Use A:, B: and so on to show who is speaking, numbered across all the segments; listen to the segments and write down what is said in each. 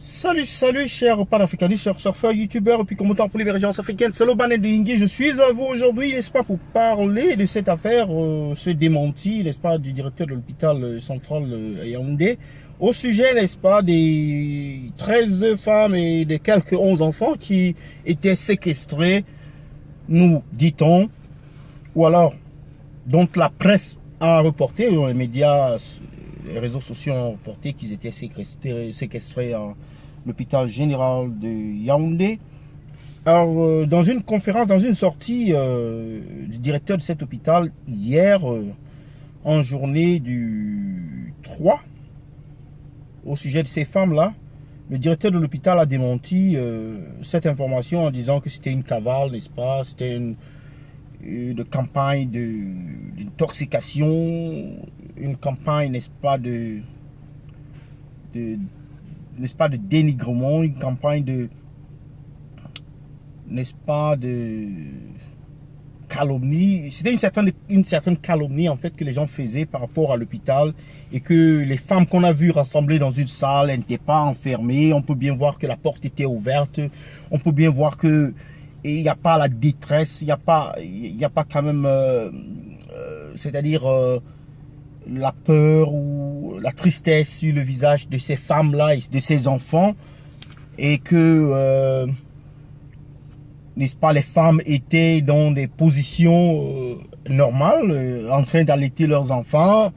A: Salut chers panafricanistes, chers surfeurs, youtubeurs et puis commentants pour les régions africaines. C'est le Banet de Ingui. Je suis à vous aujourd'hui, n'est-ce pas, pour parler de cette affaire, ce démenti, n'est-ce pas, du directeur de l'hôpital central à Yaoundé, au sujet, n'est-ce pas, des 13 femmes et des quelques 11 enfants qui étaient séquestrés, nous dit-on, ou alors, dont la presse a reporté, les médias, les réseaux sociaux ont reporté qu'ils étaient séquestrés à l'hôpital général de Yaoundé. Alors, dans une conférence, dans une sortie du directeur de cet hôpital hier, en journée du 3, au sujet de ces femmes-là, le directeur de l'hôpital a démenti cette information en disant que c'était une cavale, n'est-ce pas, c'était une campagne d'intoxication, une campagne, n'est-ce pas, de dénigrement, une campagne de, n'est-ce pas, de calomnie. C'était une certaine calomnie en fait que les gens faisaient par rapport à l'hôpital, et que les femmes qu'on a vues rassemblées dans une salle, elles n'étaient pas enfermées. On peut bien voir que la porte était ouverte, on peut bien voir que il n'y a pas la détresse, il n'y a pas quand même, c'est-à-dire la peur ou la tristesse sur le visage de ces femmes-là et de ces enfants, et que, n'est-ce pas, les femmes étaient dans des positions normales, en train d'allaiter leurs enfants,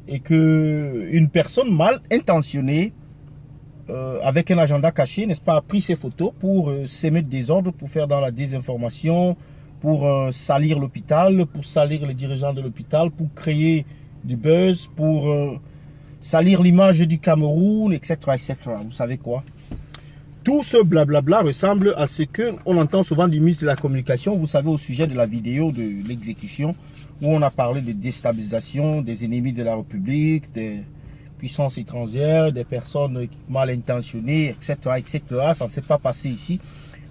A: et que une personne mal intentionnée, avec un agenda caché, n'est-ce pas, a pris ces photos pour s'émettre des ordres, pour faire dans la désinformation, pour salir l'hôpital, pour salir les dirigeants de l'hôpital, pour créer du buzz, pour salir l'image du Cameroun, etc., etc. Vous savez quoi? Tout ce blablabla ressemble à ce qu'on entend souvent du ministre de la Communication, vous savez, au sujet de la vidéo de l'exécution, où on a parlé de déstabilisation des ennemis de la République, des puissances étrangères, des personnes mal intentionnées, etc., etc. Ça ne s'est pas passé ici.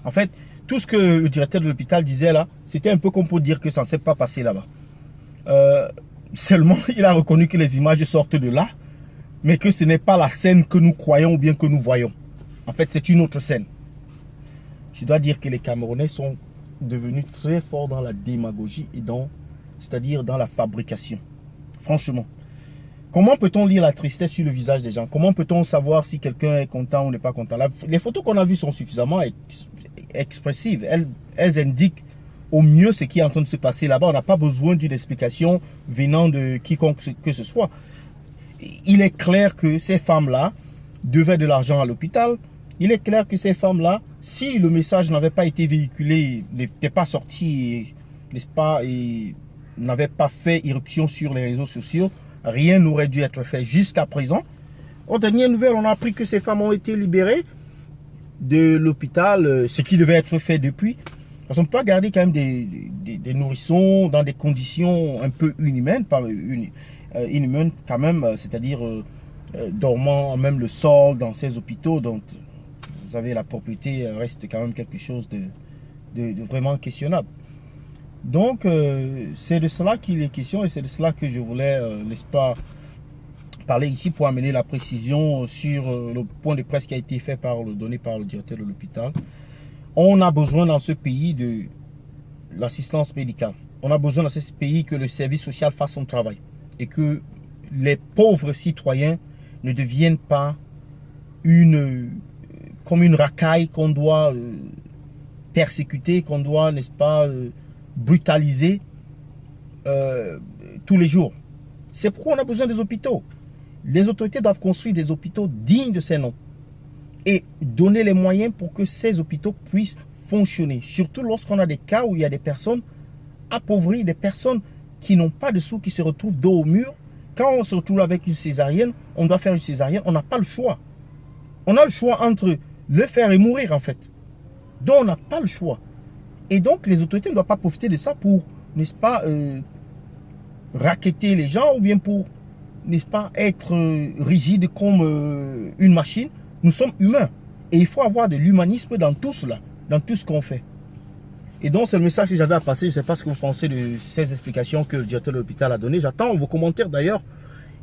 A: En fait, tout ce que le directeur de l'hôpital disait là, c'était un peu comme pour dire que ça ne s'est pas passé là-bas. Seulement, il a reconnu que les images sortent de là, mais que ce n'est pas la scène que nous croyons ou bien que nous voyons. En fait, c'est une autre scène. Je dois dire que les Camerounais sont devenus très forts dans la démagogie et c'est-à-dire dans la fabrication. Franchement. Comment peut-on lire la tristesse sur le visage des gens? Comment peut-on savoir si quelqu'un est content ou n'est pas content? Les photos qu'on a vues sont suffisamment expressives. Elles indiquent au mieux ce qui est en train de se passer là-bas. On n'a pas besoin d'une explication venant de quiconque que ce soit. Il est clair que ces femmes-là devaient de l'argent à l'hôpital. Il est clair que ces femmes-là, si le message n'avait pas été véhiculé, n'était pas sorti, n'est-ce pas, et n'avait pas fait irruption sur les réseaux sociaux, rien n'aurait dû être fait jusqu'à présent. Aux dernières nouvelles, on a appris que ces femmes ont été libérées de l'hôpital, ce qui devait être fait depuis. Parce qu'on ne peut pas garder quand même des nourrissons dans des conditions un peu inhumaines, inhumaines quand même, c'est-à-dire dormant même le sol dans ces hôpitaux. Donc, vous savez, la propriété reste quand même quelque chose de vraiment questionnable. Donc, c'est de cela qu'il est question, et c'est de cela que je voulais, n'est-ce pas, parler ici pour amener la précision sur le point de presse qui a été fait donné par le directeur de l'hôpital. On a besoin dans ce pays de l'assistance médicale. On a besoin dans ce pays que le service social fasse son travail, et que les pauvres citoyens ne deviennent pas comme une racaille qu'on doit persécuter, qu'on doit, n'est-ce pas, brutaliser tous les jours. C'est pourquoi on a besoin des hôpitaux. Les autorités doivent construire des hôpitaux dignes de ces noms et donner les moyens pour que ces hôpitaux puissent fonctionner. Surtout lorsqu'on a des cas où il y a des personnes appauvries, des personnes qui n'ont pas de sous, qui se retrouvent dos au mur. Quand on se retrouve avec une césarienne, on doit faire une césarienne, on n'a pas le choix. On a le choix entre le faire et mourir en fait. Donc on n'a pas le choix. Et donc, les autorités ne doivent pas profiter de ça pour, n'est-ce pas, racketter les gens, ou bien pour, n'est-ce pas, être rigide comme une machine. Nous sommes humains. Et il faut avoir de l'humanisme dans tout cela, dans tout ce qu'on fait. Et donc, c'est le message que j'avais à passer. Je ne sais pas ce que vous pensez de ces explications que le directeur de l'hôpital a données. J'attends vos commentaires d'ailleurs.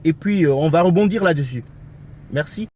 A: Et puis, on va rebondir là-dessus. Merci.